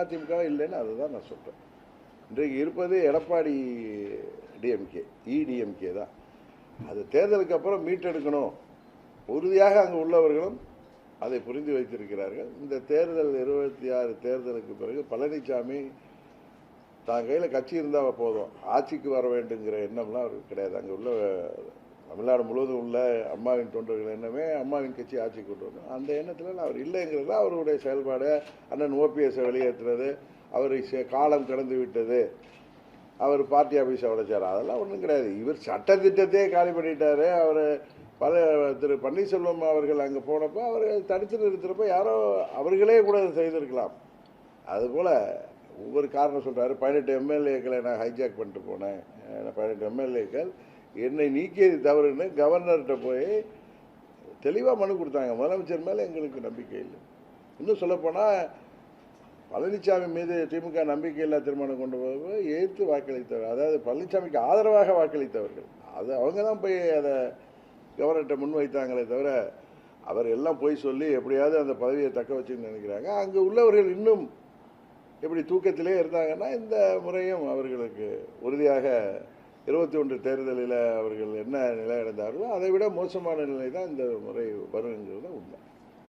அதிமுக இல்லைன்னு அதுதான் நான் சொல்கிறேன். இன்றைக்கு இருப்பது எடப்பாடி டிஎம்கே, இடிஎம்கே தான். அது தேர்தலுக்கு அப்புறம் மீட்டெடுக்கணும். உறுதியாக அங்கே உள்ளவர்களும் அதை புரிந்து வைத்திருக்கிறார்கள். இந்த தேர்தல் 26 தேர்தலுக்கு பிறகு பழனிசாமி தான் கையில் கட்சி இருந்தால் போதும், ஆட்சிக்கு வர வேண்டுங்கிற எண்ணம்லாம் அவருக்கு கிடையாது. அங்கே உள்ள தமிழ்நாடு முழுவதும் உள்ள அம்மாவின் தொண்டர்கள் எண்ணமே அம்மாவின் கட்சி ஆட்சி கொண்டு வரணும். அந்த எண்ணத்தில் அவர் இல்லைங்கிறது தான் அவருடைய செயல்பாடு. அண்ணன் ஓபிஎஸ்ஸை வெளியேற்றுறது, அவர் காலம் கடந்து விட்டது, அவர் பார்ட்டி ஆஃபீஸை உடைச்சார், அதெல்லாம் ஒன்றும் கிடையாது. இவர் சட்டத்திட்டத்தையே காலி பண்ணிட்டாரு. அவர் திரு பன்னீர்செல்வம் அவர்கள் அங்கே போனப்போ அவர் தடுத்து நிறுத்துறப்போ யாரோ அவர்களே கூட செய்திருக்கலாம். அதுபோல் ஒவ்வொரு காரணம் சொல்கிறாரு. 18 எம்எல்ஏக்களை நான் ஹைஜாக் பண்ணிட்டு போனேன், 18 எம்எல்ஏக்கள் என்னை நீக்கியது தவறுன்னு கவர்னர்கிட்ட போய் தெளிவாக மனு கொடுத்தாங்க. முதலமைச்சர் மேலே எங்களுக்கு நம்பிக்கை இல்லை. இன்னும் சொல்லப்போனால் பழனிசாமி மீது திமுக நம்பிக்கையில்லா தீர்மானம் கொண்டு போய் எதிர்த்து வாக்களித்தவர், அதாவது பழனிசாமிக்கு ஆதரவாக வாக்களித்தவர்கள், அது அவங்க தான் போய் அதை கவர்னர்கிட்ட முன்வைத்தாங்களே தவிர அவர் எல்லாம் போய் சொல்லி எப்படியாவது அந்த பதவியை தக்க வச்சுன்னு நினைக்கிறாங்க. அங்கே உள்ளவர்கள் இன்னும் எப்படி தூக்கத்திலே இருந்தாங்கன்னா இந்த முறையும் அவர்களுக்கு உறுதியாக 21 தேர்தலில் அவர்கள் என்ன நிலை அடைந்தார்களோ அதை விட மோசமான நிலை தான் இந்த முறை வருங்கிறது உண்மை.